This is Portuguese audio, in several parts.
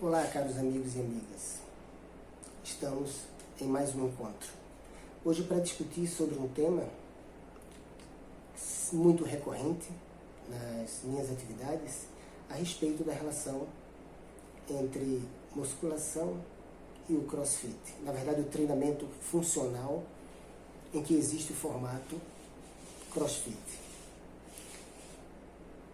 Olá, caros amigos e amigas. Estamos em mais um encontro. Hoje para discutir sobre um tema muito recorrente nas minhas atividades a respeito da relação entre musculação e o CrossFit. Na verdade, o treinamento funcional em que existe o formato CrossFit.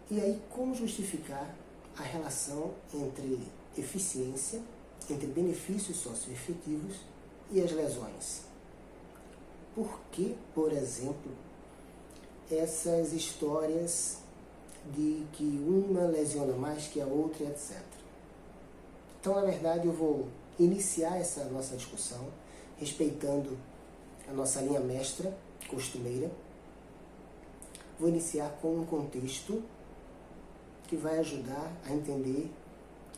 E aí, como justificar a relação entre eficiência, entre benefícios socioefetivos e as lesões? Por que, por exemplo, essas histórias de que uma lesiona mais que a outra, etc. Então, na verdade, eu vou iniciar essa nossa discussão respeitando a nossa linha mestra, costumeira. Vou iniciar com um contexto que vai ajudar a entender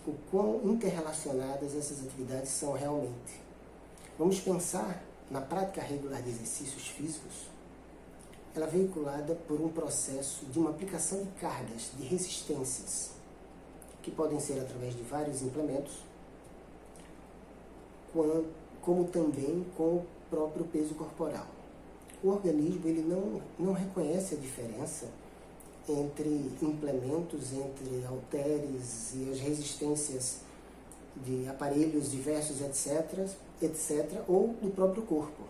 o quão interrelacionadas essas atividades são realmente. Vamos pensar na prática regular de exercícios físicos. Ela é veiculada por um processo de uma aplicação de cargas, de resistências, que podem ser através de vários implementos, como também com o próprio peso corporal. O organismo ele não reconhece a diferença entre implementos, entre halteres e as resistências de aparelhos diversos, etc., ou do próprio corpo.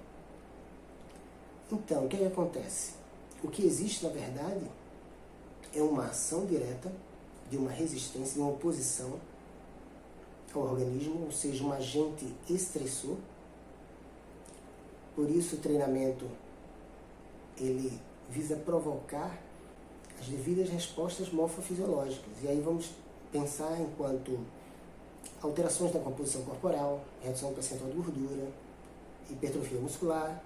Então, o que acontece? O que existe, na verdade, é uma ação direta de uma resistência, de uma oposição ao organismo, ou seja, um agente estressor. Por isso, o treinamento ele visa provocar as devidas respostas morfofisiológicas. E aí vamos pensar enquanto alterações na composição corporal, redução do percentual de gordura, hipertrofia muscular,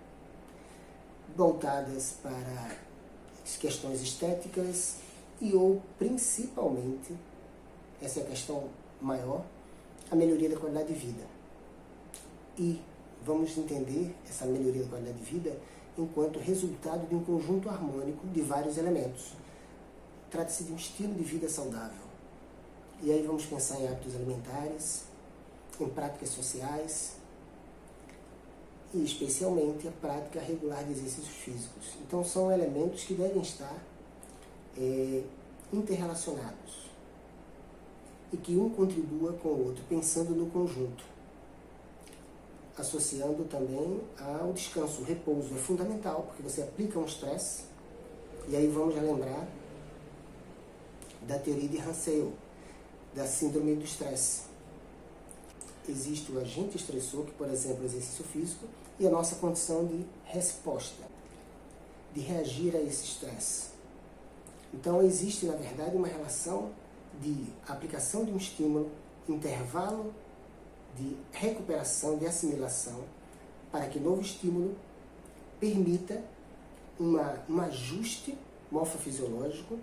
voltadas para questões estéticas ou, principalmente, essa é a questão maior, a melhoria da qualidade de vida. E vamos entender essa melhoria da qualidade de vida enquanto resultado de um conjunto harmônico de vários elementos. Trata-se de um estilo de vida saudável. E aí vamos pensar em hábitos alimentares, em práticas sociais e especialmente a prática regular de exercícios físicos. Então são elementos que devem estar interrelacionados e que um contribua com o outro, pensando no conjunto, associando também ao descanso. O repouso é fundamental, porque você aplica um estresse, e aí vamos lembrar da teoria de Hansel, da síndrome do estresse. Existe o agente estressor, que por exemplo é o exercício físico, e a nossa condição de resposta, de reagir a esse estresse. Então existe, na verdade, uma relação de aplicação de um estímulo, intervalo de recuperação, de assimilação, para que novo estímulo permita um ajuste morfofisiológico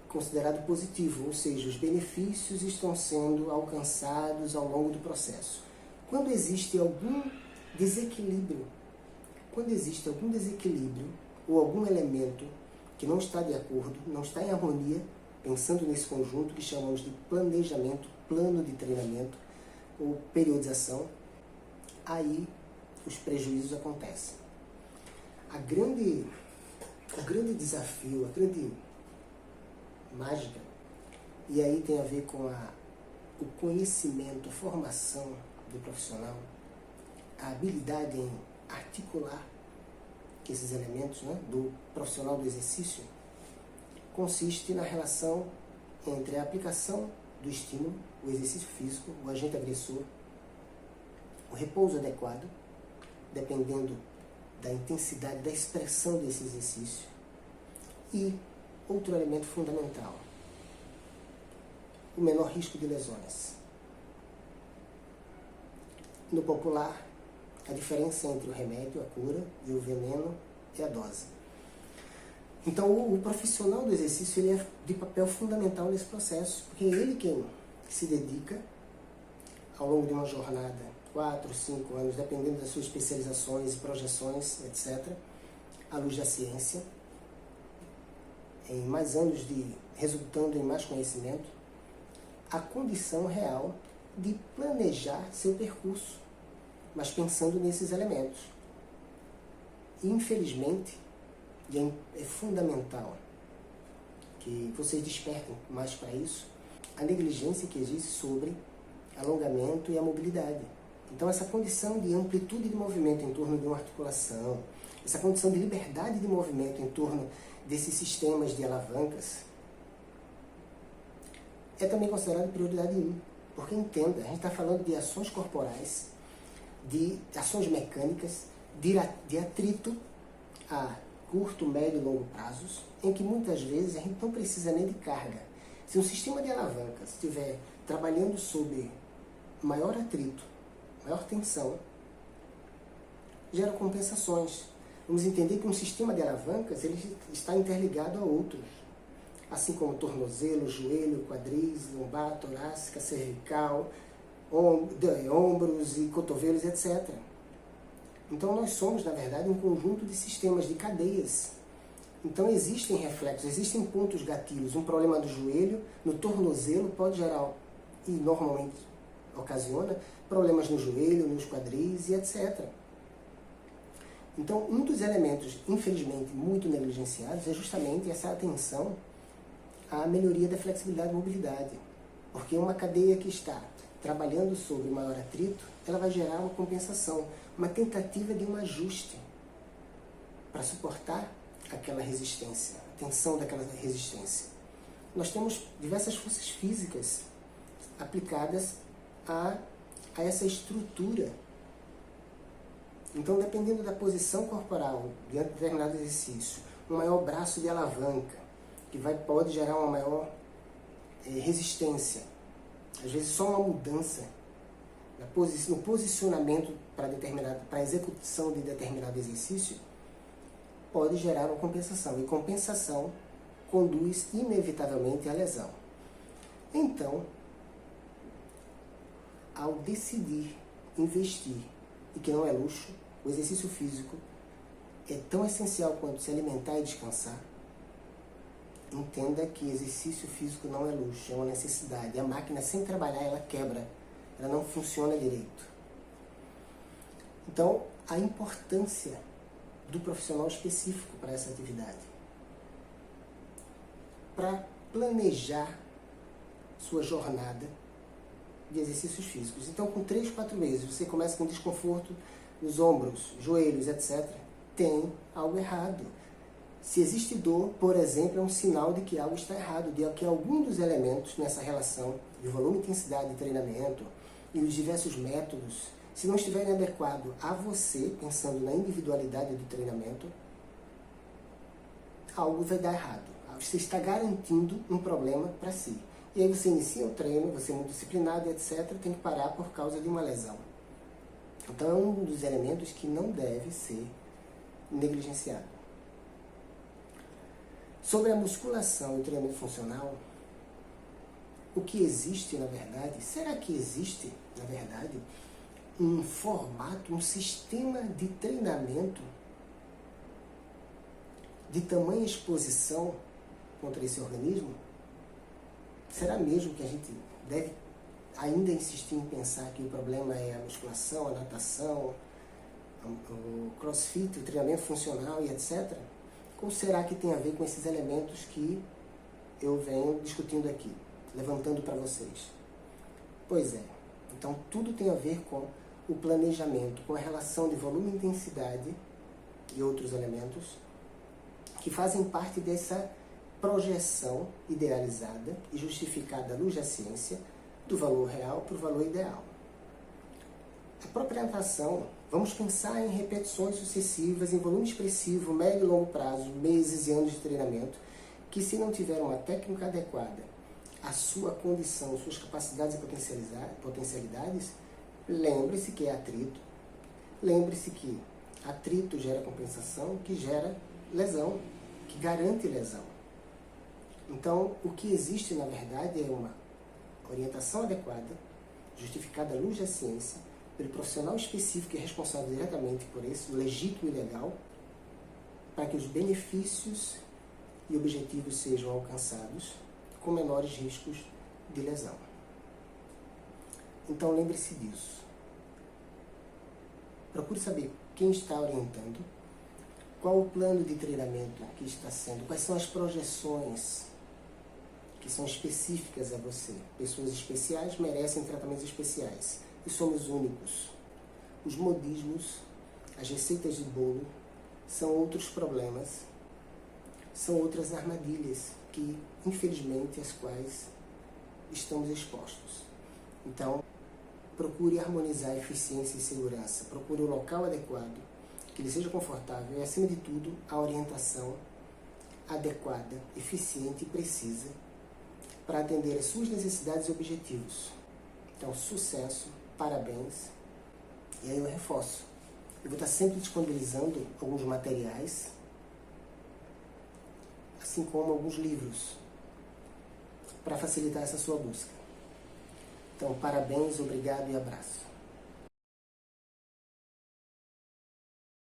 considerado positivo, ou seja, os benefícios estão sendo alcançados ao longo do processo. Quando existe algum desequilíbrio, ou algum elemento que não está de acordo, não está em harmonia, pensando nesse conjunto que chamamos de planejamento, plano de treinamento ou periodização, aí os prejuízos acontecem. O grande desafio, a grande mágica, e aí tem a ver com o conhecimento, a formação do profissional, a habilidade em articular esses elementos, né, do profissional do exercício, consiste na relação entre a aplicação do estímulo, o exercício físico, o agente agressor, o repouso adequado, dependendo da intensidade, da expressão desse exercício, e outro elemento fundamental, o menor risco de lesões. No popular, a diferença entre o remédio, a cura, e o veneno é a dose. Então, o profissional do exercício ele é de papel fundamental nesse processo, porque é ele quem se dedica, ao longo de uma jornada, 4, 5 anos, dependendo das suas especializações e projeções, etc., à luz da ciência, em mais anos resultando em mais conhecimento, a condição real de planejar seu percurso, mas pensando nesses elementos. E, infelizmente, e é fundamental que vocês despertem mais para isso, a negligência que existe sobre alongamento e a mobilidade. Então, essa condição de amplitude de movimento em torno de uma articulação, essa condição de liberdade de movimento em torno desses sistemas de alavancas, é também considerado prioridade 1. Porque entenda, a gente está falando de ações corporais, de ações mecânicas, de atrito a curto, médio e longo prazos, em que muitas vezes a gente não precisa nem de carga. Se um sistema de alavancas estiver trabalhando sob maior atrito, maior tensão, gera compensações. Vamos entender que um sistema de alavancas ele está interligado a outros, assim como tornozelo, joelho, quadris, lombar, torácica, cervical, ombros e cotovelos, etc. Então nós somos, na verdade, um conjunto de sistemas, de cadeias. Então existem reflexos, existem pontos gatilhos. Um problema do joelho, no tornozelo, pode gerar, e normalmente ocasiona, problemas no joelho, nos quadris e etc. Então, um dos elementos, infelizmente, muito negligenciados é justamente essa atenção à melhoria da flexibilidade e mobilidade. Porque uma cadeia que está trabalhando sobre maior atrito, ela vai gerar uma compensação, uma tentativa de um ajuste para suportar aquela resistência, a tensão daquela resistência. Nós temos diversas forças físicas aplicadas a essa estrutura. Então, dependendo da posição corporal diante de determinado exercício, um maior braço de alavanca, que pode gerar uma maior resistência. Às vezes, só uma mudança no posicionamento para a execução de determinado exercício pode gerar uma compensação. E compensação conduz inevitavelmente à lesão. Então, ao decidir investir, e que não é luxo, o exercício físico é tão essencial quanto se alimentar e descansar, entenda que exercício físico não é luxo, é uma necessidade. A máquina, sem trabalhar, ela quebra, ela não funciona direito. Então, a importância do profissional específico para essa atividade, para planejar sua jornada de exercícios físicos. Então, com 3, 4 meses, você começa com desconforto nos ombros, joelhos, etc. Tem algo errado. Se existe dor, por exemplo, é um sinal de que algo está errado, de que algum dos elementos nessa relação de volume, intensidade de treinamento e os diversos métodos, se não estiverem adequados a você, pensando na individualidade do treinamento, algo vai dar errado. Você está garantindo um problema para si. E aí você inicia o treino, você é muito disciplinado, etc., tem que parar por causa de uma lesão. Então é um dos elementos que não deve ser negligenciado. Sobre a musculação e o treinamento funcional, o que existe, na verdade, será que existe, na verdade, um formato, um sistema de treinamento de tamanha exposição contra esse organismo? Será mesmo que a gente deve ainda insistir em pensar que o problema é a musculação, a natação, o crossfit, o treinamento funcional e etc.? Ou será que tem a ver com esses elementos que eu venho discutindo aqui, levantando para vocês? Pois é. Então, tudo tem a ver com o planejamento, com a relação de volume e intensidade e outros elementos que fazem parte dessa projeção idealizada e justificada à luz da ciência do valor real para o valor ideal. A própria natação, vamos pensar em repetições sucessivas, em volume expressivo, médio e longo prazo, meses e anos de treinamento, que se não tiver uma técnica adequada à sua condição, suas capacidades e potencialidades, lembre-se que é atrito, lembre-se que atrito gera compensação, que gera lesão, que garante lesão. Então, o que existe, na verdade, é uma orientação adequada, justificada à luz da ciência, pelo profissional específico e responsável diretamente por isso, legítimo e legal, para que os benefícios e objetivos sejam alcançados com menores riscos de lesão. Então lembre-se disso. Procure saber quem está orientando, qual o plano de treinamento que está sendo, quais são as projeções que são específicas a você. Pessoas especiais merecem tratamentos especiais e somos únicos. Os modismos, as receitas de bolo, são outros problemas, são outras armadilhas que, infelizmente, às quais estamos expostos. Então, procure harmonizar eficiência e segurança, procure um local adequado, que lhe seja confortável e, acima de tudo, a orientação adequada, eficiente e precisa para atender às suas necessidades e objetivos. Então, sucesso, parabéns. E aí eu reforço. Eu vou estar sempre disponibilizando alguns materiais, assim como alguns livros, para facilitar essa sua busca. Então, parabéns, obrigado e abraço.